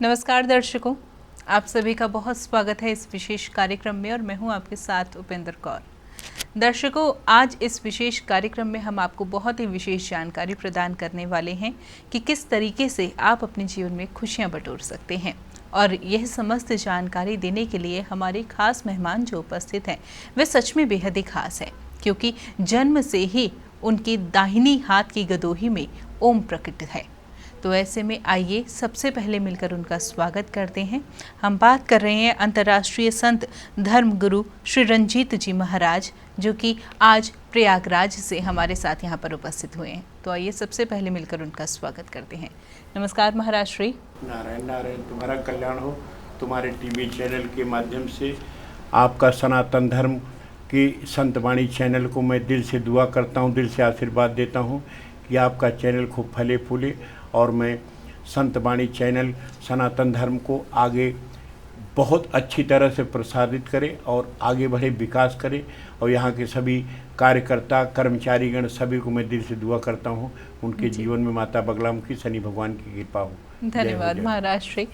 नमस्कार दर्शकों, आप सभी का बहुत स्वागत है इस विशेष कार्यक्रम में और मैं हूं आपके साथ उपेंद्र कौर। दर्शकों, आज इस विशेष कार्यक्रम में हम आपको बहुत ही विशेष जानकारी प्रदान करने वाले हैं कि किस तरीके से आप अपने जीवन में खुशियां बटोर सकते हैं। और यह समस्त जानकारी देने के लिए हमारे खास मेहमान जो उपस्थित हैं वे सच में बेहद ही खास है, क्योंकि जन्म से ही उनकी दाहिनी हाथ की गदोही में ओम प्रकट है। तो ऐसे में आइए सबसे पहले मिलकर उनका स्वागत करते हैं। हम बात कर रहे हैं अंतर्राष्ट्रीय संत धर्म गुरु श्री रंजीत जी महाराज, जो कि आज प्रयागराज से हमारे साथ यहाँ पर उपस्थित हुए हैं। तो आइए सबसे पहले मिलकर उनका स्वागत करते हैं। नमस्कार महाराज श्री। नारायण नारायण, तुम्हारा कल्याण हो। तुम्हारे टीवी चैनल के माध्यम से आपका सनातन धर्म की संतवाणी चैनल को मैं दिल से दुआ करता हूँ, दिल से आशीर्वाद देता हूँ कि आपका चैनल खूब फले फूले और मैं संतवाणी चैनल सनातन धर्म को आगे बहुत अच्छी तरह से प्रसारित करे और आगे बढ़े, विकास करे। और यहाँ के सभी कार्यकर्ता कर्मचारीगण सभी को मैं दिल से दुआ करता हूँ, उनके जीवन में माता बगलामुखी शनि भगवान की कृपा हो। धन्यवाद महाराज श्री।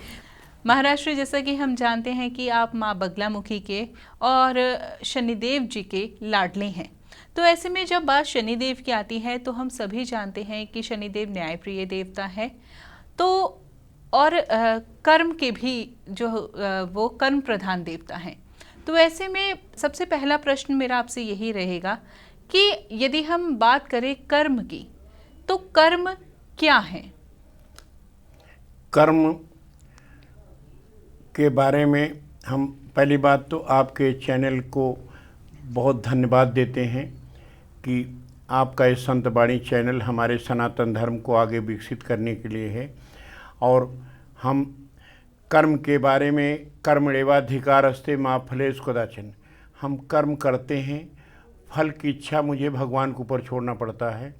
महाराज श्री, जैसा कि हम जानते हैं कि आप माँ बगलामुखी के और शनिदेव जी के लाडले हैं। तो ऐसे में जब बात शनिदेव की आती है तो हम सभी जानते हैं कि शनिदेव न्यायप्रिय देवता है, तो और कर्म के भी जो वो कर्म प्रधान देवता हैं। तो ऐसे में सबसे पहला प्रश्न मेरा आपसे यही रहेगा कि यदि हम बात करें कर्म की, तो कर्म क्या है? कर्म के बारे में हम पहली बात तो आपके चैनल को बहुत धन्यवाद देते हैं कि आपका ये संतवाणी चैनल हमारे सनातन धर्म को आगे विकसित करने के लिए है। और हम कर्म के बारे में कर्मण्येवाधिकारस्ते मा फलेषु कदाचन, हम कर्म करते हैं, फल की इच्छा मुझे भगवान के ऊपर छोड़ना पड़ता है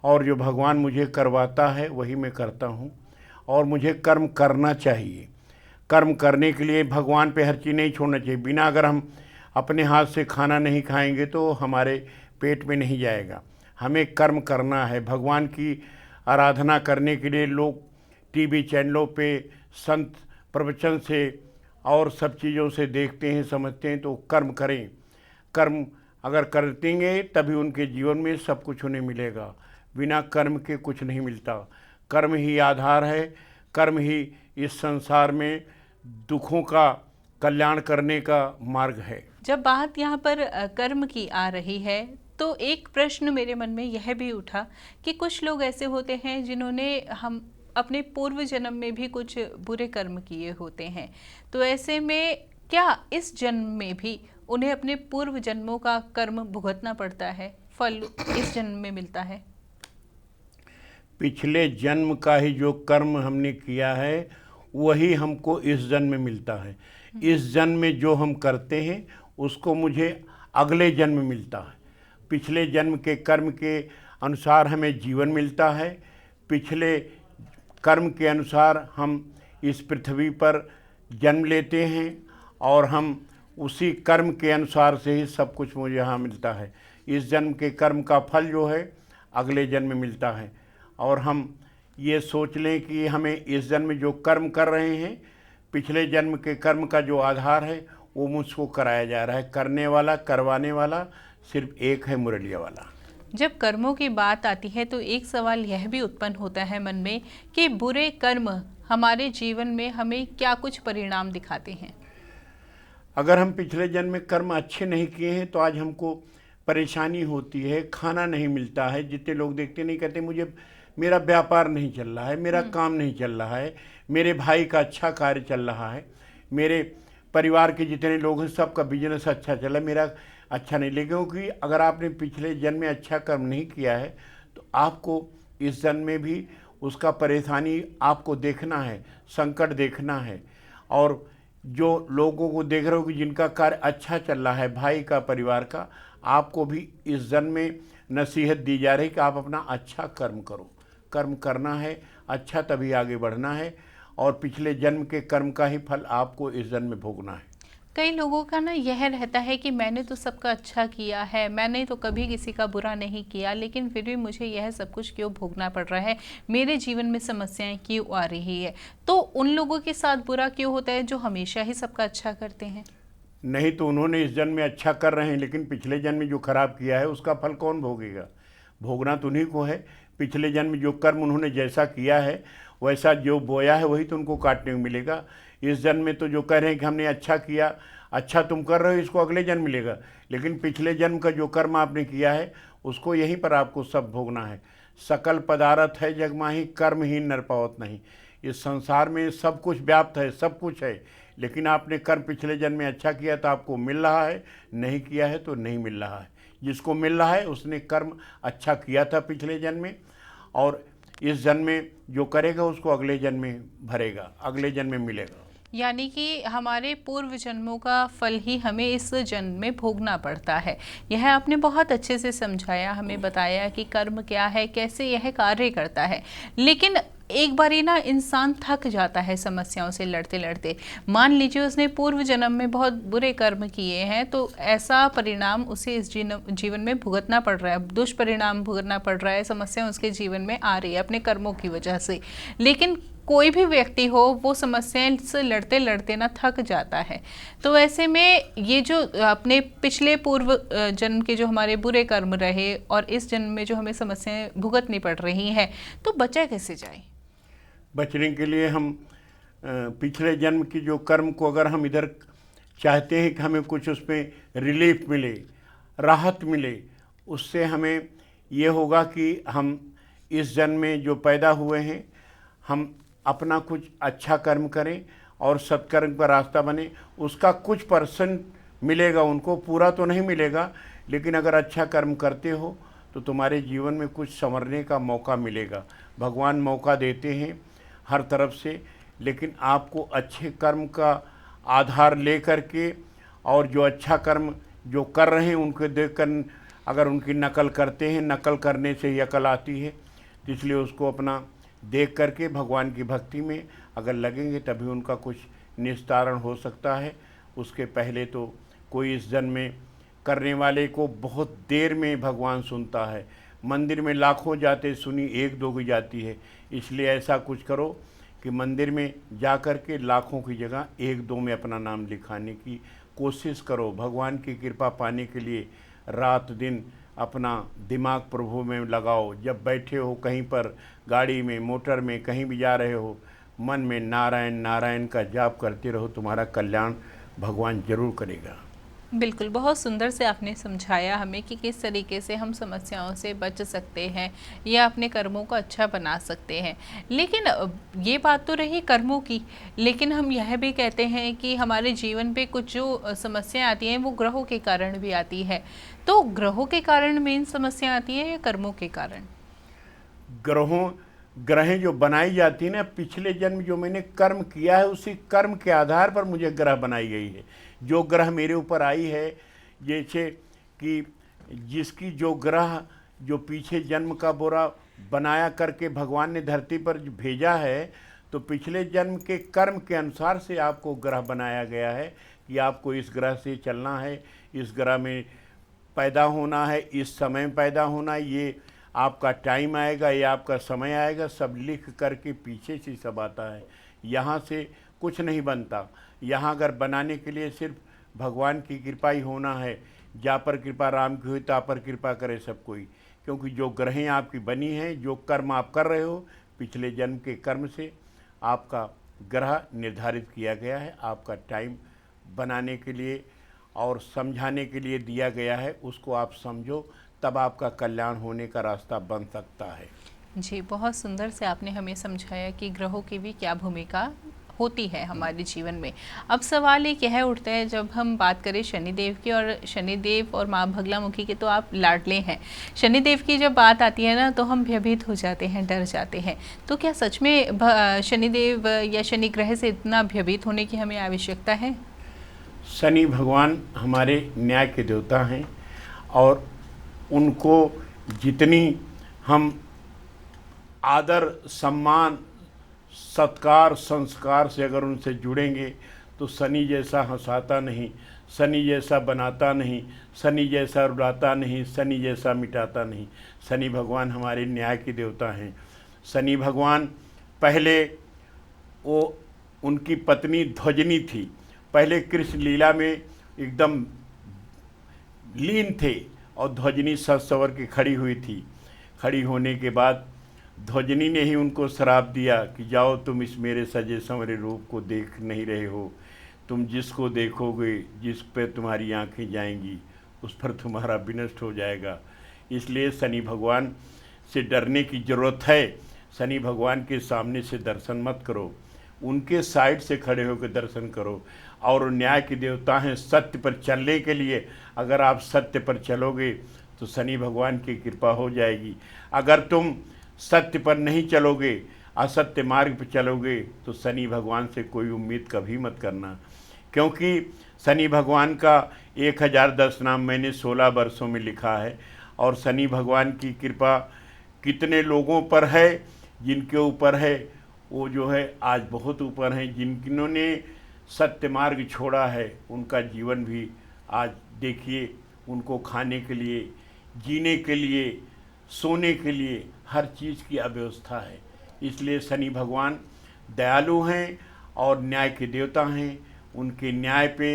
और जो भगवान मुझे करवाता है वही मैं करता हूँ। और मुझे कर्म करना चाहिए। कर्म करने के लिए भगवान पे हर चीज़ नहीं छोड़ना चाहिए। बिना अगर हम अपने हाथ से खाना नहीं खाएंगे तो हमारे पेट में नहीं जाएगा। हमें कर्म करना है। भगवान की आराधना करने के लिए लोग टीवी चैनलों पे संत प्रवचन से और सब चीज़ों से देखते हैं, समझते हैं। तो कर्म करें। कर्म अगर करेंगे तभी उनके जीवन में सब कुछ उन्हें मिलेगा। बिना कर्म के कुछ नहीं मिलता। कर्म ही आधार है। कर्म ही इस संसार में दुखों का कल्याण करने का मार्ग है। जब बात यहाँ पर कर्म की आ रही है तो एक प्रश्न मेरे मन में यह भी उठा कि कुछ लोग ऐसे होते हैं जिन्होंने हम अपने पूर्व जन्म में भी कुछ बुरे कर्म किए होते हैं। तो ऐसे में क्या इस जन्म में भी उन्हें अपने पूर्व जन्मों का कर्म भुगतना पड़ता है, फल इस जन्म में मिलता है? पिछले जन्म का ही जो कर्म हमने किया है वही हमको इस जन्म में मिलता है। इस जन्म में जो हम करते हैं उसको मुझे अगले जन्म में मिलता है। पिछले जन्म के कर्म के अनुसार हमें जीवन मिलता है। पिछले कर्म के अनुसार हम इस पृथ्वी पर जन्म लेते हैं और हम उसी कर्म के अनुसार से ही सब कुछ मुझे यहाँ मिलता है। इस जन्म के कर्म का फल जो है अगले जन्म में मिलता है। और हम ये सोच लें कि हमें इस जन्म में जो कर्म कर रहे हैं, पिछले जन्म के कर्म का जो आधार है वो मुझको कराया जा रहा है। करने वाला, करवाने वाला सिर्फ एक है, मुरलिया वाला। जब कर्मों की बात आती है तो एक सवाल यह भी उत्पन्न होता है मन में कि बुरे कर्म हमारे जीवन में हमें क्या कुछ परिणाम दिखाते हैं? अगर हम पिछले जन्म में कर्म अच्छे नहीं किए हैं तो आज हमको परेशानी होती है, खाना नहीं मिलता है। जितने लोग देखते नहीं, कहते मुझे मेरा व्यापार नहीं चल रहा है, मेरा काम नहीं चल रहा है, मेरे भाई का अच्छा कार्य चल रहा है, मेरे परिवार के जितने लोग हैं सबका बिजनेस अच्छा चला, मेरा अच्छा नहीं। लेकिन क्योंकि अगर आपने पिछले जन्म में अच्छा कर्म नहीं किया है तो आपको इस जन्म में भी उसका परेशानी आपको देखना है, संकट देखना है। और जो लोगों को देख रहे हो कि जिनका कार्य अच्छा चल रहा है, भाई का, परिवार का, आपको भी इस जन्म में नसीहत दी जा रही कि आप अपना अच्छा कर्म करो। कर्म करना है अच्छा, तभी आगे बढ़ना है और पिछले जन्म के कर्म का ही फल आपको इस जन्म में भोगना है। कई लोगों का ना यह रहता है कि मैंने तो सबका अच्छा किया है, मैंने तो कभी किसी का बुरा नहीं किया, लेकिन फिर भी मुझे यह सब कुछ क्यों भोगना पड़ रहा है, मेरे जीवन में समस्याएं क्यों आ रही है। तो उन लोगों के साथ बुरा क्यों होता है जो हमेशा ही सबका अच्छा करते हैं? नहीं तो उन्होंने इस जन्म में अच्छा कर रहे हैं, लेकिन पिछले जन्म में जो खराब किया है उसका फल कौन भोगेगा? भोगना तो उन्हीं को है। पिछले जन्म में जो कर्म उन्होंने जैसा किया है, वैसा जो बोया है वही तो उनको काटने को मिलेगा। इस जन्म में तो जो कह रहे हैं कि हमने अच्छा किया, अच्छा तुम कर रहे हो, इसको अगले जन्म मिलेगा। लेकिन पिछले जन्म का जो कर्म आपने किया है उसको यहीं पर आपको सब भोगना है। सकल पदार्थ है जग माही, कर्महीन नर पावत नहीं। इस संसार में सब कुछ व्याप्त है, सब कुछ है, लेकिन आपने कर्म पिछले जन्म में अच्छा किया तो आपको मिल रहा है, नहीं किया है तो नहीं मिल रहा है। जिसको मिल रहा है उसने कर्म अच्छा किया था पिछले जन्म में, और इस जन्म में जो करेगा उसको अगले जन्म में भरेगा, अगले जन्म में मिलेगा। यानी कि हमारे पूर्व जन्मों का फल ही हमें इस जन्म में भोगना पड़ता है। यह आपने बहुत अच्छे से समझाया, हमें बताया कि कर्म क्या है, कैसे यह कार्य करता है। लेकिन एक बारी ना इंसान थक जाता है समस्याओं से लड़ते लड़ते। मान लीजिए उसने पूर्व जन्म में बहुत बुरे कर्म किए हैं, तो ऐसा परिणाम उसे इस जीवन में भुगतना पड़ रहा है, दुष्परिणाम भुगतना पड़ रहा है, समस्या उसके जीवन में आ रही है अपने कर्मों की वजह से। लेकिन कोई भी व्यक्ति हो, वो समस्याएं से लड़ते लड़ते ना थक जाता है। तो ऐसे में ये जो अपने पिछले पूर्व जन्म के जो हमारे बुरे कर्म रहे और इस जन्म में जो हमें समस्याएं भुगतनी पड़ रही हैं, तो बचा कैसे जाए? बचने के लिए हम पिछले जन्म की जो कर्म को अगर हम इधर चाहते हैं कि हमें कुछ उसमें रिलीफ मिले, राहत मिले, उससे हमें ये होगा कि हम इस जन्म में जो पैदा हुए हैं हम अपना कुछ अच्छा कर्म करें और सत्कर्म का रास्ता बने। उसका कुछ परसेंट मिलेगा उनको, पूरा तो नहीं मिलेगा, लेकिन अगर अच्छा कर्म करते हो तो तुम्हारे जीवन में कुछ संवरने का मौका मिलेगा। भगवान मौका देते हैं हर तरफ से, लेकिन आपको अच्छे कर्म का आधार ले कर के, और जो अच्छा कर्म जो कर रहे हैं उनको देख कर अगर उनकी नकल करते हैं, नकल करने से ही अकल आती है, तो इसलिए उसको अपना देख करके भगवान की भक्ति में अगर लगेंगे तभी उनका कुछ निस्तारण हो सकता है। उसके पहले तो कोई इस जन्म में करने वाले को बहुत देर में भगवान सुनता है। मंदिर में लाखों जाते सुनी एक दो की जाती है। इसलिए ऐसा कुछ करो कि मंदिर में जा कर के लाखों की जगह एक दो में अपना नाम लिखाने की कोशिश करो। भगवान की कृपा पाने के लिए रात दिन अपना दिमाग प्रभु में लगाओ। जब बैठे हो कहीं पर, गाड़ी में, मोटर में, कहीं भी जा रहे हो, मन में नारायण नारायण का जाप करते रहो, तुम्हारा कल्याण भगवान जरूर करेगा। बिल्कुल, बहुत सुंदर से आपने समझाया हमें कि किस तरीके से हम समस्याओं से बच सकते हैं या अपने कर्मों को अच्छा बना सकते हैं। लेकिन ये बात तो रही कर्मों की, लेकिन हम यह भी कहते हैं कि हमारे जीवन पे कुछ जो समस्याएं आती हैं वो ग्रहों के कारण भी आती है। तो ग्रहों के कारण मेन समस्या आती है या कर्मों के कारण? ग्रहें जो बनाई जाती है ना, पिछले जन्म जो मैंने कर्म किया है उसी कर्म के आधार पर मुझे ग्रह बनाई गई है। जो ग्रह मेरे ऊपर आई है, जैसे कि जिसकी जो ग्रह जो पीछे जन्म का बुरा बनाया करके भगवान ने धरती पर भेजा है, तो पिछले जन्म के कर्म के अनुसार से आपको ग्रह बनाया गया है कि आपको इस ग्रह से चलना है, इस ग्रह में पैदा होना है, इस समय पैदा होना है, ये आपका टाइम आएगा, ये आपका समय आएगा। सब लिख करके पीछे से सब आता है, यहाँ से कुछ नहीं बनता। यहाँ अगर बनाने के लिए सिर्फ भगवान की कृपा ही होना है। जा पर कृपा राम की हुई ता पर कृपा करे सब कोई। क्योंकि जो ग्रहें आपकी बनी हैं, जो कर्म आप कर रहे हो, पिछले जन्म के कर्म से आपका ग्रह निर्धारित किया गया है, आपका टाइम बनाने के लिए और समझाने के लिए दिया गया है। उसको आप समझो, तब आपका कल्याण होने का रास्ता बन सकता है। जी, बहुत सुंदर से आपने हमें समझाया कि ग्रहों की भी क्या भूमिका होती है हमारे जीवन में। अब सवाल एक यह उठता है, जब हम बात करें शनिदेव की, और शनिदेव और माँ भगलामुखी के तो आप लाडले हैं। शनिदेव की जब बात आती है ना, तो हम भयभीत हो जाते हैं, डर जाते हैं। तो क्या सच में शनिदेव या शनि ग्रह से इतना भयभीत होने की हमें आवश्यकता है? शनि भगवान हमारे न्याय के देवता हैं, और उनको जितनी हम आदर, सम्मान, सत्कार, संस्कार से अगर उनसे जुड़ेंगे तो शनि जैसा हंसाता नहीं, शनि जैसा बनाता नहीं, शनि जैसा रुलाता नहीं, शनि जैसा मिटाता नहीं। शनि भगवान हमारे न्याय के देवता हैं। शनि भगवान पहले वो उनकी पत्नी ध्वजनी थी, पहले कृष्ण लीला में एकदम लीन थे और ध्वजनी सज संवर के खड़ी हुई थी। खड़ी होने के बाद ध्वजनी ने ही उनको श्राप दिया कि जाओ, तुम इस मेरे सजे संवरे रूप को देख नहीं रहे हो, तुम जिसको देखोगे, जिस पे तुम्हारी आंखें जाएंगी, उस पर तुम्हारा विनष्ट हो जाएगा। इसलिए शनि भगवान से डरने की ज़रूरत है। शनि भगवान के सामने से दर्शन मत करो, उनके साइड से खड़े होकर दर्शन करो। और न्याय के देवता हैं। सत्य पर चलने के लिए अगर आप सत्य पर चलोगे तो शनि भगवान की कृपा हो जाएगी। अगर तुम सत्य पर नहीं चलोगे, असत्य मार्ग पर चलोगे, तो शनि भगवान से कोई उम्मीद कभी मत करना, क्योंकि शनि भगवान का 1010 नाम मैंने 16 वर्षों में लिखा है। और शनि भगवान की कृपा कितने लोगों पर है, जिनके ऊपर है वो जो है आज बहुत ऊपर हैं। जिन्होंने सत्य मार्ग छोड़ा है उनका जीवन भी आज देखिए, उनको खाने के लिए, जीने के लिए, सोने के लिए हर चीज़ की अव्यवस्था है। इसलिए शनि भगवान दयालु हैं और न्याय के देवता हैं। उनके न्याय पे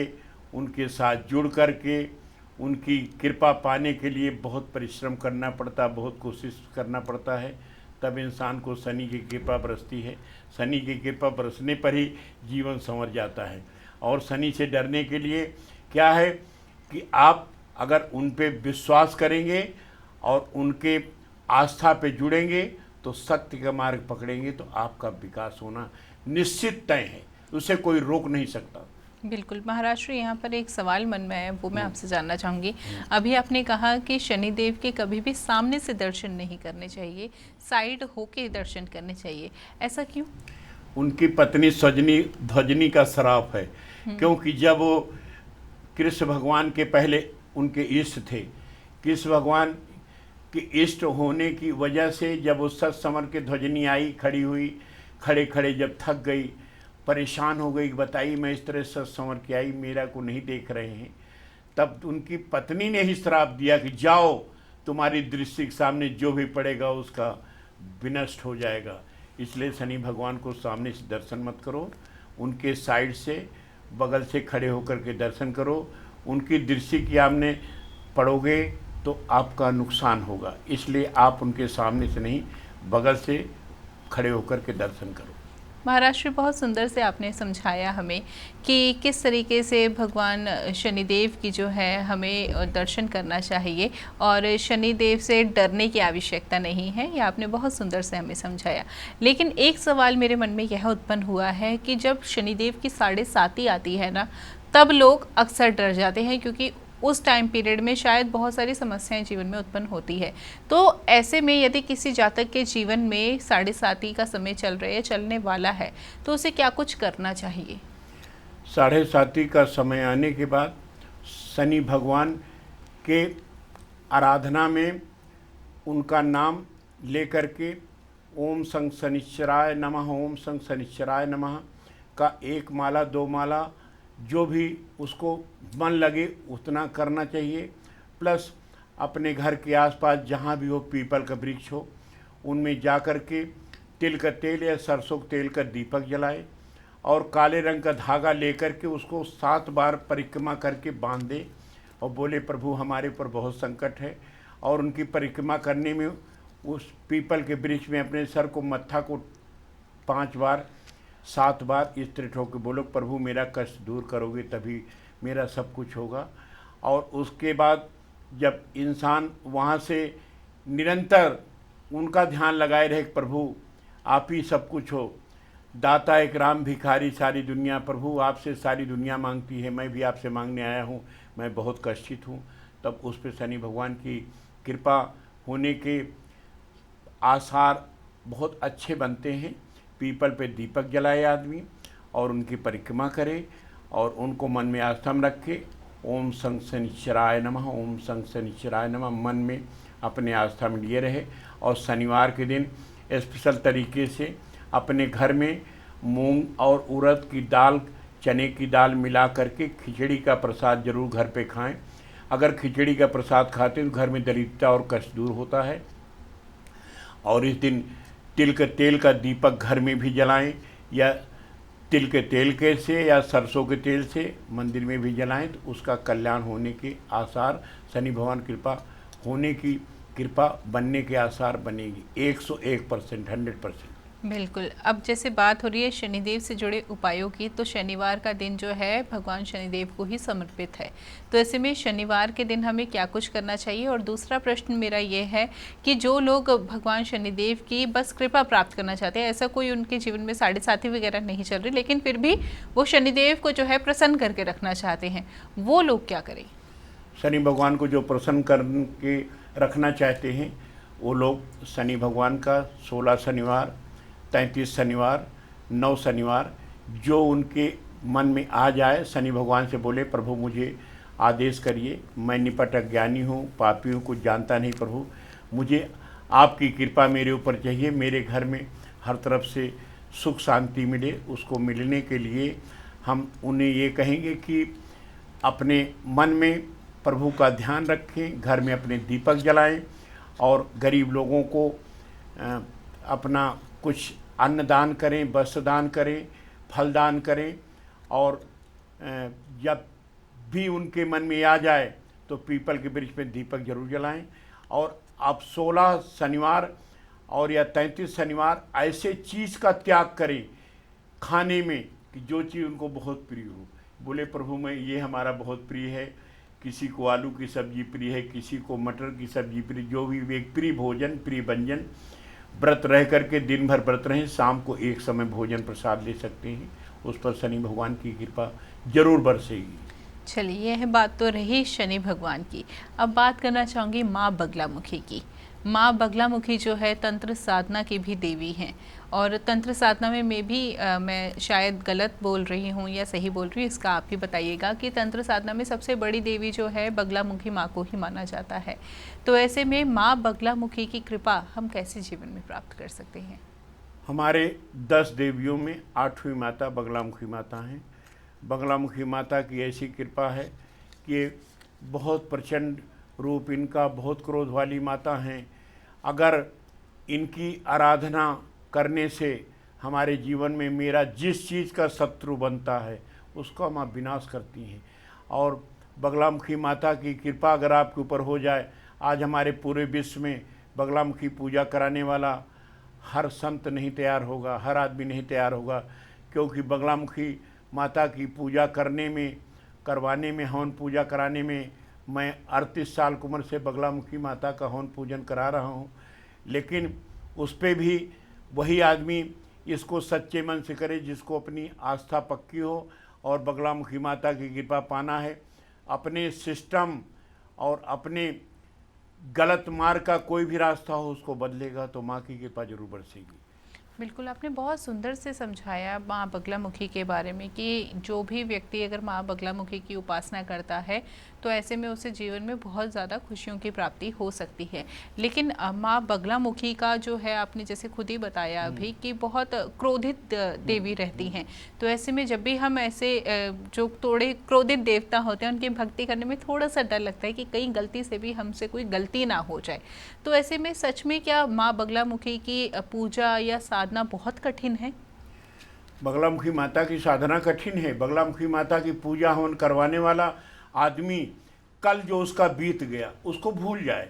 उनके साथ जुड़ कर के उनकी कृपा पाने के लिए बहुत परिश्रम करना पड़ता, बहुत कोशिश करना पड़ता है, तब इंसान को शनि की कृपा बरसती है। शनि की कृपा बरसने पर ही जीवन संवर जाता है। और शनि से डरने के लिए क्या है कि आप अगर उन पे विश्वास करेंगे और उनके आस्था पे जुड़ेंगे तो सत्य का मार्ग पकड़ेंगे तो आपका विकास होना निश्चित तय है, उसे कोई रोक नहीं सकता। बिल्कुल। महाराज श्री, यहाँ पर एक सवाल मन में है, वो मैं आपसे जानना चाहूँगी। अभी आपने कहा कि शनिदेव के कभी भी सामने से दर्शन नहीं करने चाहिए, साइड होके दर्शन करने चाहिए, ऐसा क्यों? उनकी पत्नी ध्वजनी का श्राप है, क्योंकि जब वो कृष्ण भगवान के पहले उनके इष्ट थे, कृष्ण भगवान के इष्ट होने की वजह से जब उस सत्समर के ध्वजनी आई, खड़ी हुई, खड़े खड़े जब थक गई, परेशान हो गई, बताई मैं इस तरह सत्समर के आई, मेरा को नहीं देख रहे हैं, तब उनकी पत्नी ने ही श्राप दिया कि जाओ, तुम्हारी दृष्टि के सामने जो भी पड़ेगा उसका विनष्ट हो जाएगा। इसलिए शनि भगवान को सामने से दर्शन मत करो, उनके साइड से बगल से खड़े होकर के दर्शन करो। उनकी दृष्टि की आपने पड़ोगे तो आपका नुकसान होगा, इसलिए आप उनके सामने से नहीं, बगल से खड़े होकर के दर्शन करो। महाराज श्री, बहुत सुंदर से आपने समझाया हमें कि किस तरीके से भगवान शनिदेव की जो है हमें दर्शन करना चाहिए और शनिदेव से डरने की आवश्यकता नहीं है। ये आपने बहुत सुंदर से हमें समझाया। लेकिन एक सवाल मेरे मन में यह उत्पन्न हुआ है कि जब शनिदेव की 7.5 आती है ना, तब लोग अक्सर डर जाते हैं, क्योंकि उस टाइम पीरियड में शायद बहुत सारी समस्याएं जीवन में उत्पन्न होती है। तो ऐसे में यदि किसी जातक के जीवन में 7.5 का समय चलने वाला है, तो उसे क्या कुछ करना चाहिए? 7.5 का समय आने के बाद शनि भगवान के आराधना में उनका नाम लेकर के ओम संग शनिश्चराय नमः, ओम संग शनिश्चराय नमः का 1 माला 2 माला जो भी उसको मन लगे उतना करना चाहिए। प्लस अपने घर के आसपास जहाँ भी हो पीपल का वृक्ष हो, उनमें जा कर के तिल का तेल या सरसों के तेल का दीपक जलाए और काले रंग का धागा लेकर के उसको 7 बार परिक्रमा करके बांध दे और बोले प्रभु हमारे ऊपर बहुत संकट है। और उनकी परिक्रमा करने में उस पीपल के वृक्ष में अपने सर को, मत्था को 5 बार 7 बार इस तरह ठोक के बोलो प्रभु मेरा कष्ट दूर करोगे तभी मेरा सब कुछ होगा। और उसके बाद जब इंसान वहाँ से निरंतर उनका ध्यान लगाए रहे, प्रभु आप ही सब कुछ हो, दाता एक राम भिखारी सारी दुनिया, प्रभु आपसे सारी दुनिया मांगती है, मैं भी आपसे मांगने आया हूँ, मैं बहुत कष्टित हूँ, तब उस पर शनि भगवान की कृपा होने के आसार बहुत अच्छे बनते हैं। पीपल पे दीपक जलाए आदमी और उनकी परिक्रमा करे और उनको मन में आस्था में रखे, ओम संग शनिश्चराय नमः, ओम संग शनिश्चराय नमः मन में अपने आस्था में लिए रहे। और शनिवार के दिन स्पेशल तरीके से अपने घर में मूंग और उड़द की दाल चने की दाल मिला करके खिचड़ी का प्रसाद जरूर घर पे खाएं। अगर खिचड़ी का प्रसाद खाते हैं तो घर में दरिद्रता और कष्ट दूर होता है। और इस दिन तिल के तेल का दीपक घर में भी जलाएं, या तिल के तेल के से या सरसों के तेल से मंदिर में भी जलाएं, तो उसका कल्याण होने के आसार, शनि भगवान कृपा होने की, कृपा बनने के आसार बनेगी 101%, 100%। बिल्कुल। अब जैसे बात हो रही है शनिदेव से जुड़े उपायों की, तो शनिवार का दिन जो है भगवान शनिदेव को ही समर्पित है, तो ऐसे में शनिवार के दिन हमें क्या कुछ करना चाहिए? और दूसरा प्रश्न मेरा ये है कि जो लोग भगवान शनिदेव की बस कृपा प्राप्त करना चाहते हैं, ऐसा कोई उनके जीवन में साढ़े साथी वगैरह नहीं चल रही, लेकिन फिर भी वो शनिदेव को जो है प्रसन्न करके रखना चाहते हैं, वो लोग क्या करें? शनि भगवान को जो प्रसन्न करके रखना चाहते हैं वो लोग शनि भगवान का 16 शनिवार, 33 शनिवार, 9 शनिवार जो उनके मन में आ जाए, शनि भगवान से बोले प्रभु मुझे आदेश करिए, मैं निपट अज्ञानी हूँ, पापी हूँ, कुछ जानता नहीं प्रभु, मुझे आपकी कृपा मेरे ऊपर चाहिए, मेरे घर में हर तरफ से सुख शांति मिले। उसको मिलने के लिए हम उन्हें ये कहेंगे कि अपने मन में प्रभु का ध्यान रखें, घर में अपने दीपक जलाएं और गरीब लोगों को अपना कुछ अन्न दान करें, वस्त्र दान करें, फल दान करें। और जब भी उनके मन में आ जाए तो पीपल के वृक्ष पे दीपक जरूर जलाएं। और अब 16 शनिवार और या 33 शनिवार ऐसे चीज़ का त्याग करें खाने में कि जो चीज़ उनको बहुत प्रिय हो। बोले प्रभु मैं ये हमारा बहुत प्रिय है, किसी को आलू की सब्जी प्रिय है, किसी को मटर की सब्जी प्रिय, जो भी एक प्रिय भोजन, प्रिय व्यंजन, व्रत रह करके दिन भर व्रत रहें, शाम को एक समय भोजन प्रसाद ले सकते हैं, उस पर शनि भगवान की कृपा जरूर बरसेगी। चलिए, यह बात तो रही शनि भगवान की। अब बात करना चाहूँगी माँ बगलामुखी की। माँ बगलामुखी जो है तंत्र साधना की भी देवी हैं, और तंत्र साधना में मैं शायद गलत बोल रही हूँ या सही बोल रही हूँ, इसका आप ही बताइएगा कि तंत्र साधना में सबसे बड़ी देवी जो है बगलामुखी माँ को ही माना जाता है। तो ऐसे में माँ बगलामुखी की कृपा हम कैसे जीवन में प्राप्त कर सकते हैं? हमारे 10 देवियों में 8वीं माता बगलामुखी माता हैं। बगलामुखी माता की ऐसी कृपा है कि बहुत प्रचंड रूप इनका, बहुत क्रोध वाली माता हैं। अगर इनकी आराधना करने से हमारे जीवन में मेरा जिस चीज़ का शत्रु बनता है उसका माँ विनाश करती हैं। और बगलामुखी माता की कृपा अगर आपके ऊपर हो जाए, आज हमारे पूरे विश्व में बगलामुखी पूजा कराने वाला हर संत नहीं तैयार होगा, हर आदमी नहीं तैयार होगा, क्योंकि बगलामुखी माता की पूजा करवाने में, हवन पूजा कराने में मैं 38 साल की उम्र से बगलामुखी माता का हवन पूजन करा रहा हूँ। लेकिन उस पर भी वही आदमी इसको सच्चे मन से करे जिसको अपनी आस्था पक्की हो और बगलामुखी माता की कृपा पाना है। अपने सिस्टम और अपने गलत मार्ग का कोई भी रास्ता हो उसको बदलेगा तो माँ की कृपा जरूर बरसेगी। बिल्कुल, आपने बहुत सुंदर से समझाया माँ बगलामुखी के बारे में कि जो भी व्यक्ति अगर माँ बगलामुखी की उपासना करता है तो ऐसे में उसे जीवन में बहुत ज़्यादा खुशियों की प्राप्ति हो सकती है। लेकिन माँ बगलामुखी का जो है, आपने जैसे खुद ही बताया अभी कि बहुत क्रोधित देवी रहती हैं, तो ऐसे में जब भी हम ऐसे जो थोड़े क्रोधित देवता होते हैं उनकी भक्ति करने में थोड़ा सा डर लगता है कि कहीं गलती से भी हमसे कोई गलती ना हो जाए। तो ऐसे में सच में क्या माँ बगलामुखी की पूजा या साधना बहुत कठिन है? बगलामुखी माता की साधना कठिन है। बगलामुखी माता की पूजा हवन करवाने वाला आदमी कल जो उसका बीत गया उसको भूल जाए।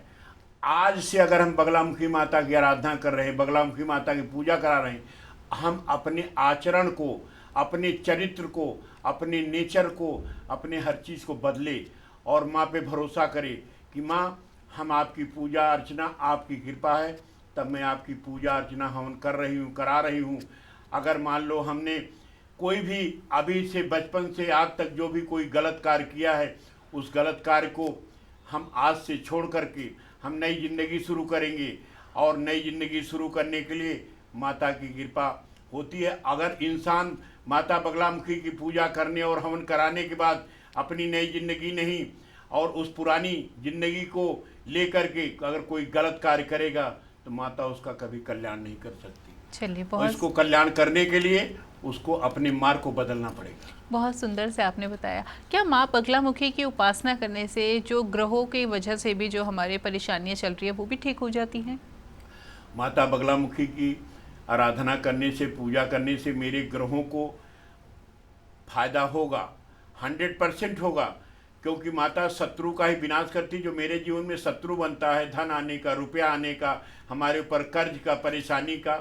आज से अगर हम बगलामुखी माता की आराधना कर रहे हैं, बगलामुखी माता की पूजा करा रहे हैं, हम अपने आचरण को, अपने चरित्र को, अपने नेचर को, अपने हर चीज़ को बदले और माँ पे भरोसा करे कि माँ हम आपकी पूजा अर्चना, आपकी कृपा है तब मैं आपकी पूजा अर्चना हवन कर रही हूँ, करा रही हूँ। अगर मान लो हमने कोई भी अभी से बचपन से आज तक जो भी कोई गलत कार्य किया है, उस गलत कार्य को हम आज से छोड़ करके हम नई ज़िंदगी शुरू करेंगे। और नई ज़िंदगी शुरू करने के लिए माता की कृपा होती है। अगर इंसान माता बगलामुखी की पूजा करने और हवन कराने के बाद अपनी नई ज़िंदगी नहीं और उस पुरानी ज़िंदगी को लेकर के अगर कोई गलत कार्य करेगा तो माता उसका कभी कल्याण नहीं कर सकती। चलिए, और इसको कल्याण करने के लिए उसको अपने मार्ग को बदलना पड़ेगा। बहुत सुंदर से आपने बताया। क्या माँ बगलामुखी की उपासना करने से जो ग्रहों की वजह से भी जो हमारे परेशानियां चल रही है वो भी ठीक हो जाती हैं? माता बगलामुखी की आराधना करने से, पूजा करने से मेरे ग्रहों को फायदा होगा, 100% होगा। क्योंकि माता शत्रु का ही विनाश करती। जो मेरे जीवन में शत्रु बनता है, धन आने का, रुपया आने का, हमारे ऊपर कर्ज का, परेशानी का,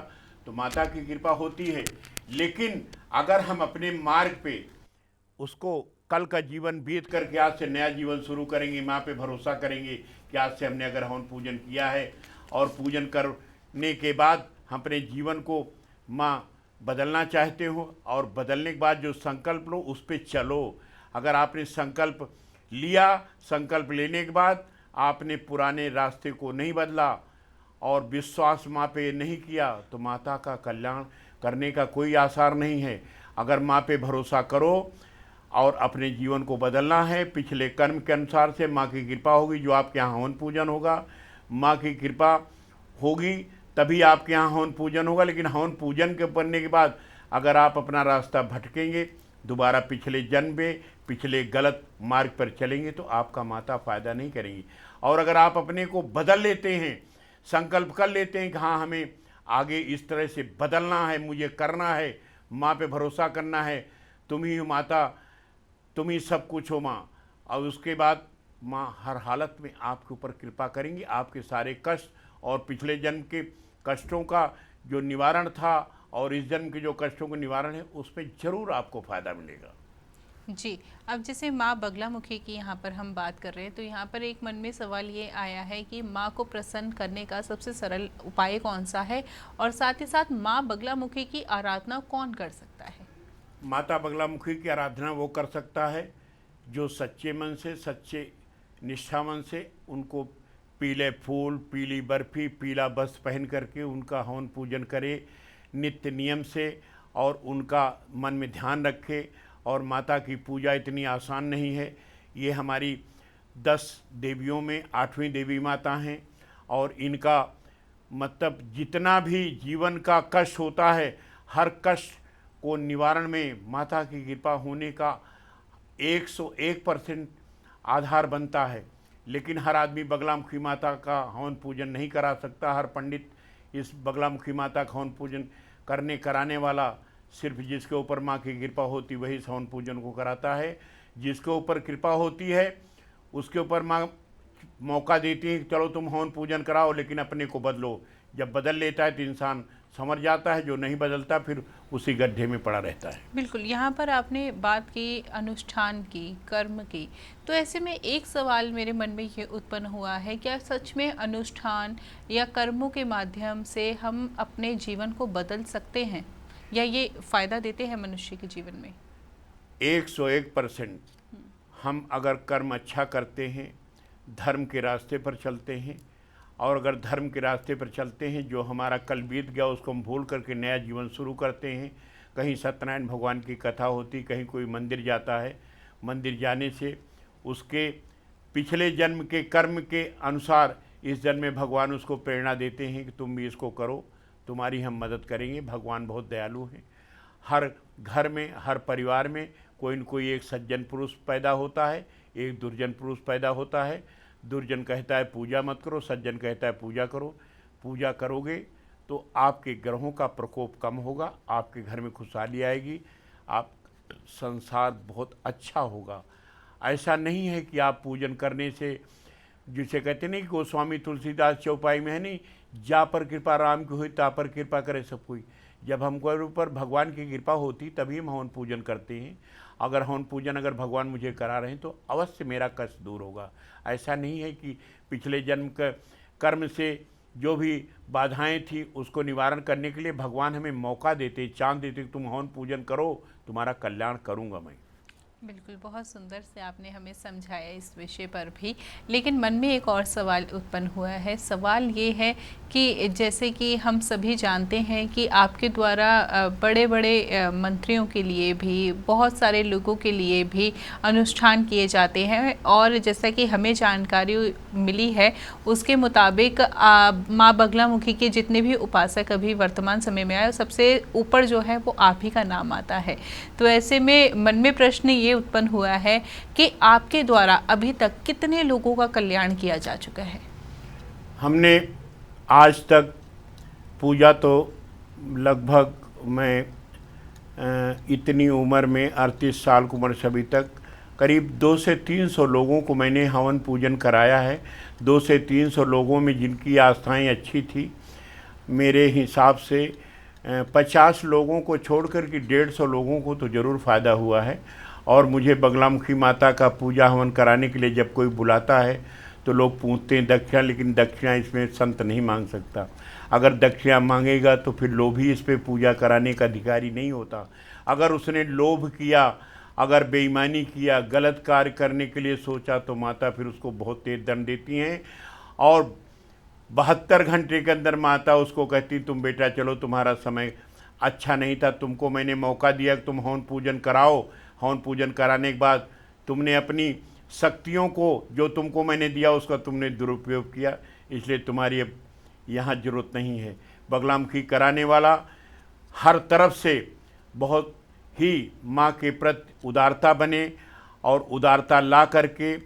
तो माता की कृपा होती है। लेकिन अगर हम अपने मार्ग पे उसको कल का जीवन बीत करके आज से नया जीवन शुरू करेंगे, माँ पे भरोसा करेंगे कि आज से हमने अगर हवन पूजन किया है और पूजन करने के बाद हम अपने जीवन को माँ बदलना चाहते हो और बदलने के बाद जो संकल्प लो उस पर चलो। अगर आपने संकल्प लिया, संकल्प लेने के बाद आपने पुराने रास्ते को नहीं बदला और विश्वास माँ पे नहीं किया तो माता का कल्याण करने का कोई आसार नहीं है। अगर माँ पे भरोसा करो और अपने जीवन को बदलना है, पिछले कर्म के अनुसार से माँ की कृपा होगी। जो आपके यहाँ हवन पूजन होगा, माँ की कृपा होगी तभी आपके यहाँ हवन पूजन होगा। लेकिन हवन पूजन के बनने के बाद अगर आप अपना रास्ता भटकेंगे, दोबारा पिछले जन्म में पिछले गलत मार्ग पर चलेंगे तो आपका माता फ़ायदा नहीं करेंगी। और अगर आप अपने को बदल लेते हैं, संकल्प कर लेते हैं कि हाँ हमें आगे इस तरह से बदलना है, मुझे करना है, माँ पे भरोसा करना है, तुम ही हो माता, तुम ही सब कुछ हो माँ, और उसके बाद माँ हर हालत में आपके ऊपर कृपा करेंगी। आपके सारे कष्ट और पिछले जन्म के कष्टों का जो निवारण था और इस जन्म के जो कष्टों का निवारण है उसमें ज़रूर आपको फ़ायदा मिलेगा। जी, अब जैसे माँ बगलामुखी की यहाँ पर हम बात कर रहे हैं तो यहाँ पर एक मन में सवाल ये आया है कि माँ को प्रसन्न करने का सबसे सरल उपाय कौन सा है, और साथ ही साथ माँ बगलामुखी की आराधना कौन कर सकता है? माता बगलामुखी की आराधना वो कर सकता है जो सच्चे मन से, सच्चे निष्ठा मन से उनको पीले फूल, पीली बर्फ़ी, पीला वस्त्र पहन करके उनका हवन पूजन करे नित्य नियम से और उनका मन में ध्यान रखे। और माता की पूजा इतनी आसान नहीं है। ये हमारी 10 देवियों में 8वीं देवी माता हैं और इनका मतलब जितना भी जीवन का कष्ट होता है, हर कष्ट को निवारण में माता की कृपा होने का 101% आधार बनता है। लेकिन हर आदमी बगलामुखी माता का हवन पूजन नहीं करा सकता। हर पंडित इस बगलामुखी माता का हवन पूजन कराने वाला सिर्फ जिसके ऊपर माँ की कृपा होती वही इस हवन पूजन को कराता है। जिसके ऊपर कृपा होती है उसके ऊपर माँ मौका देती है कि चलो तुम हवन पूजन कराओ, लेकिन अपने को बदलो। जब बदल लेता है तो इंसान समझ जाता है, जो नहीं बदलता फिर उसी गड्ढे में पड़ा रहता है। बिल्कुल, यहाँ पर आपने बात की अनुष्ठान की, कर्म की, तो ऐसे में एक सवाल मेरे मन में ये उत्पन्न हुआ है, क्या सच में अनुष्ठान या कर्मों के माध्यम से हम अपने जीवन को बदल सकते हैं या ये फ़ायदा देते हैं मनुष्य के जीवन में? 101% हम अगर कर्म अच्छा करते हैं, धर्म के रास्ते पर चलते हैं और अगर धर्म के रास्ते पर चलते हैं, जो हमारा कल बीत गया उसको हम भूल करके नया जीवन शुरू करते हैं। कहीं सत्यनारायण भगवान की कथा होती, कहीं कोई मंदिर जाता है, मंदिर जाने से उसके पिछले जन्म के कर्म के अनुसार इस जन्म में भगवान उसको प्रेरणा देते हैं कि तुम भी इसको करो, तुम्हारी हम मदद करेंगे। भगवान बहुत दयालु हैं। हर घर में, हर परिवार में कोई न कोई एक सज्जन पुरुष पैदा होता है, एक दुर्जन पुरुष पैदा होता है। दुर्जन कहता है पूजा मत करो, सज्जन कहता है पूजा करो। पूजा करोगे तो आपके ग्रहों का प्रकोप कम होगा, आपके घर में खुशहाली आएगी, आप संसार बहुत अच्छा होगा। ऐसा नहीं है कि आप पूजन करने से, जिसे कहते नहीं कि गोस्वामी तुलसीदास चौपाई में है नहीं, जा पर कृपा राम की हुई ता पर कृपा करे सब कोई। जब हमको ऊपर भगवान की कृपा होती तभी हम हवन पूजन करते हैं। अगर हवन पूजन अगर भगवान मुझे करा रहे हैं तो अवश्य मेरा कष्ट दूर होगा। ऐसा नहीं है कि पिछले जन्म के कर्म से जो भी बाधाएं थी उसको निवारण करने के लिए भगवान हमें मौका देते, चांस देते कि तुम हवन पूजन करो, तुम्हारा कल्याण करूँगा मैं। बिल्कुल, बहुत सुंदर से आपने हमें समझाया इस विषय पर भी। लेकिन मन में एक और सवाल उत्पन्न हुआ है। सवाल ये है कि जैसे कि हम सभी जानते हैं कि आपके द्वारा बड़े-बड़े मंत्रियों के लिए भी, बहुत सारे लोगों के लिए भी अनुष्ठान किए जाते हैं, और जैसा कि हमें जानकारी मिली है उसके मुताबिक माँ बगलामुखी के जितने भी उपासक अभी वर्तमान समय में आए, सबसे ऊपर जो है वो आप ही का नाम आता है। तो ऐसे में मन में प्रश्न ये उत्पन्न हुआ है कि आपके द्वारा अभी तक कितने लोगों का कल्याण किया जा चुका है? हमने आज तक पूजा तो लगभग मैं इतनी उम्र में 38 साल की उम्र से अभी तक करीब 200 से 300 लोगों को मैंने हवन पूजन कराया है। 200 से 300 लोगों में जिनकी आस्थाएं अच्छी थी, मेरे हिसाब से 50 लोगों को छोड़कर के 150 लोगों को तो ज़रूर फ़ायदा हुआ है। और मुझे बगलामुखी माता का पूजा हवन कराने के लिए जब कोई बुलाता है तो लोग पूछते हैं दक्षिणा, लेकिन दक्षिणा इसमें संत नहीं मांग सकता। अगर दक्षिणा मांगेगा तो फिर लोभी इस पे पूजा कराने का अधिकारी नहीं होता। अगर उसने लोभ किया, अगर बेईमानी किया, गलत कार्य करने के लिए सोचा, तो माता फिर उसको बहुत तेज दंड देती हैं। और 72 घंटे के अंदर माता उसको कहती तुम बेटा चलो, तुम्हारा समय अच्छा नहीं था, तुमको मैंने मौका दिया कि तुम हवन पूजन कराओ। हवन पूजन कराने के बाद तुमने अपनी शक्तियों को जो तुमको मैंने दिया उसका तुमने दुरुपयोग किया, इसलिए तुम्हारी अब यहाँ ज़रूरत नहीं है। बगलामुखी कराने वाला हर तरफ से बहुत ही माँ के प्रति उदारता बने और उदारता ला करके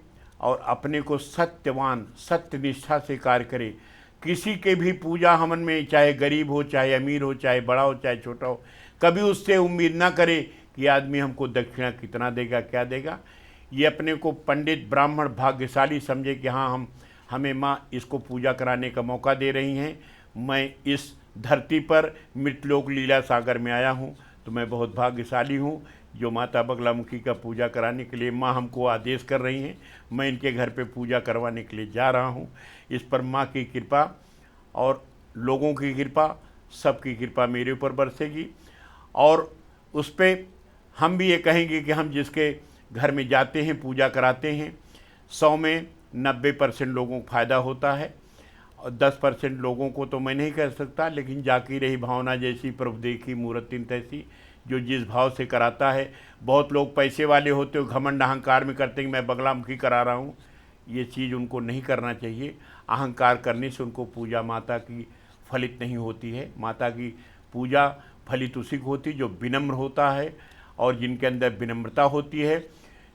और अपने को सत्यवान सत्यनिष्ठा से कार्य करे। किसी के भी पूजा हवन में, चाहे गरीब हो, चाहे अमीर हो, चाहे बड़ा हो, चाहे छोटा हो, कभी उससे उम्मीद ना करे कि आदमी हमको दक्षिणा कितना देगा, क्या देगा। ये अपने को पंडित ब्राह्मण भाग्यशाली समझे कि हाँ, हमें माँ इसको पूजा कराने का मौका दे रही हैं। मैं इस धरती पर मृतलोक लीला सागर में आया हूँ, तो मैं बहुत भाग्यशाली हूँ जो माता बगलामुखी का पूजा कराने के लिए माँ हमको आदेश कर रही हैं। मैं इनके घर पे पूजा करवाने के लिए जा रहा हूँ। इस पर माँ की कृपा और लोगों की कृपा, सबकी कृपा मेरे ऊपर बरसेगी। और उस पर हम भी ये कहेंगे कि हम जिसके घर में जाते हैं, पूजा कराते हैं, 100 में 90% लोगों को फ़ायदा होता है। और 10% लोगों को तो मैं नहीं कह सकता, लेकिन जाकी रही भावना जैसी प्रभु देखी मूर्तिन तैसी, जो जिस भाव से कराता है। बहुत लोग पैसे वाले होते हो, घमंड अहंकार में करते हैं कि मैं बगलामुखी करा रहा हूँ। ये चीज़ उनको नहीं करना चाहिए। अहंकार करने से उनको पूजा माता की फलित नहीं होती है। माता की पूजा फलित उसी को होती जो विनम्र होता है और जिनके अंदर विनम्रता होती है।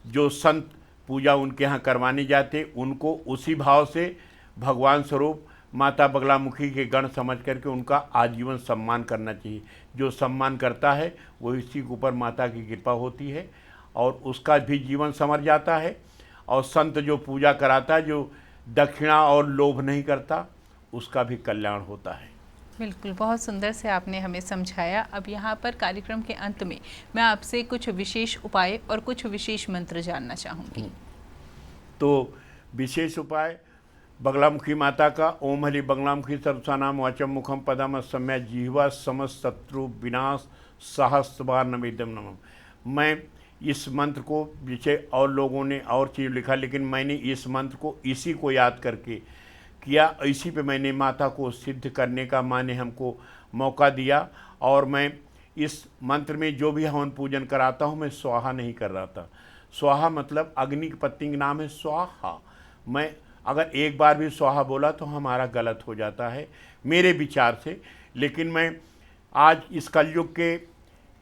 जो संत पूजा उनके यहाँ करवाने जाते, उनको उसी भाव से भगवान स्वरूप माता बगलामुखी के गण समझ करके उनका आजीवन सम्मान करना चाहिए। जो सम्मान करता है वो इसी के ऊपर माता की कृपा होती है और उसका भी जीवन संवर जाता है। और संत जो पूजा कराता है, जो दक्षिणा और लोभ नहीं करता, उसका भी कल्याण होता है। बिल्कुल, बहुत सुंदर से आपने हमें समझाया। अब यहाँ पर कार्यक्रम के अंत में मैं आपसे कुछ विशेष उपाय और कुछ विशेष मंत्र जानना चाहूँगी। तो विशेष उपाय बगलामुखी माता का, ओम हरि बगलामुखी सर्वसानाम वाचम मुखम पदम सम्य जिह्वा समस्त शत्रु विनाश सहस्रबार नवेदम नमः। मैं इस मंत्र को, जैसे और लोगों ने और चीज़ लिखा, लेकिन मैंने इस मंत्र को इसी को याद करके किया। इसी पे मैंने माता को सिद्ध करने का माँ ने हमको मौका दिया। और मैं इस मंत्र में जो भी हवन पूजन कराता हूँ, मैं स्वाहा नहीं कर रहा था। स्वाहा मतलब अग्नि की पत्नी का नाम है स्वाहा। मैं अगर एक बार भी स्वाहा बोला तो हमारा गलत हो जाता है मेरे विचार से। लेकिन मैं आज इस कलयुग के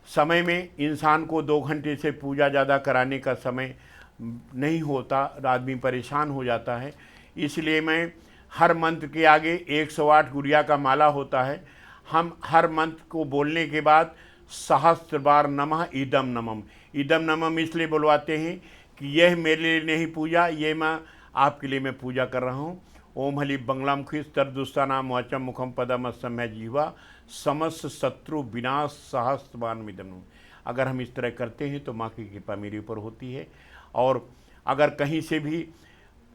समय में इंसान को 2 घंटे से पूजा ज़्यादा कराने का समय नहीं होता, आदमी परेशान हो जाता है। इसलिए मैं हर मंत्र के आगे 108 गुड़िया का माला होता है। हम हर मंत्र को बोलने के बाद सहस्त्र बार नमः इदम नमम। इदम नमम इसलिए बुलवाते हैं कि यह मेरे लिए नहीं पूजा, ये मैं आपके लिए मैं पूजा कर रहा हूँ। ओम हलि बंगलामुखी तरदुस्तानाम वाचम मुखम पदम सम्य जीवा समस्त शत्रु विनाश सहस्त्रबान मिदम। अगर हम इस तरह करते हैं तो माँ की कृपा मेरे ऊपर होती है। और अगर कहीं से भी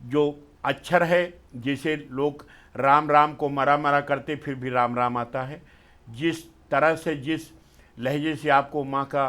जो अक्षर है, जैसे लोग राम राम को मरा मरा करते फिर भी राम राम आता है, जिस तरह से जिस लहजे से आपको माँ का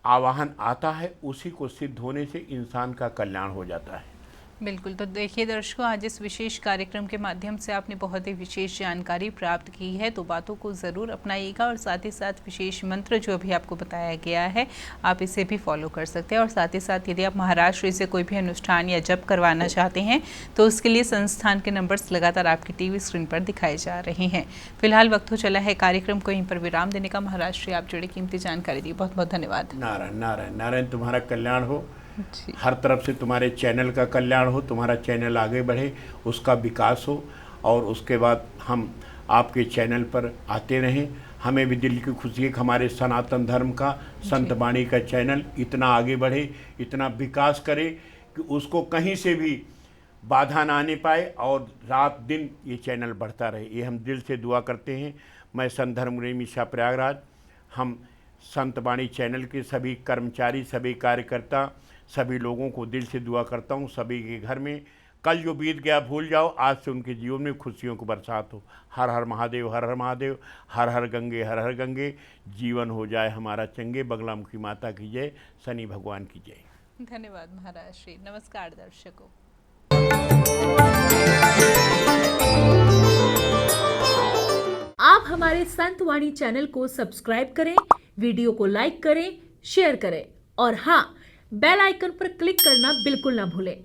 आवाहन आता है उसी को सिद्ध होने से इंसान का कल्याण हो जाता है। बिल्कुल। तो देखिए दर्शकों, आज इस विशेष कार्यक्रम के माध्यम से आपने बहुत ही विशेष जानकारी प्राप्त की है, तो बातों को ज़रूर अपनाइएगा और साथ ही साथ विशेष मंत्र जो अभी आपको बताया गया है आप इसे भी फॉलो कर सकते हैं। और साथ ही साथ यदि आप महाराष्ट्र से कोई भी अनुष्ठान या जप करवाना चाहते हैं तो उसके लिए संस्थान के नंबर्स लगातार आपकी टीवी स्क्रीन पर दिखाए जा रहे हैं। फिलहाल वक्त हो चला है कार्यक्रम को यहीं पर विराम देने का। महाराष्ट्र आप जुड़े कीमती जानकारी दी, बहुत बहुत धन्यवाद। नारायण नारायण नारायण, तुम्हारा कल्याण हो, जी। हर तरफ से तुम्हारे चैनल का कल्याण हो, तुम्हारा चैनल आगे बढ़े, उसका विकास हो और उसके बाद हम आपके चैनल पर आते रहें। हमें भी दिल की खुशी है कि हमारे सनातन धर्म का संत वाणी का चैनल इतना आगे बढ़े, इतना विकास करे कि उसको कहीं से भी बाधा ना आने पाए और रात दिन ये चैनल बढ़ता रहे। ये हम दिल से दुआ करते हैं। मैं संत धर्मप्रेमी मिश्रा प्रयागराज, हम संत वाणी चैनल के सभी कर्मचारी, सभी कार्यकर्ता, सभी लोगों को दिल से दुआ करता हूँ। सभी के घर में कल जो बीत गया भूल जाओ, आज से उनके जीवन में खुशियों को बरसात हो। हर हर महादेव, हर हर महादेव, हर हर गंगे, हर हर गंगे। जीवन हो जाए हमारा चंगे, बगलामुखी माता की जय, शनि भगवान की जय। धन्यवाद महाराज श्री। नमस्कार दर्शकों। आप हमारे संत वाणी चैनल को सब्सक्राइब करें, वीडियो को लाइक करें, शेयर करें और हाँ, बेल आइकन पर क्लिक करना बिल्कुल ना भूलें।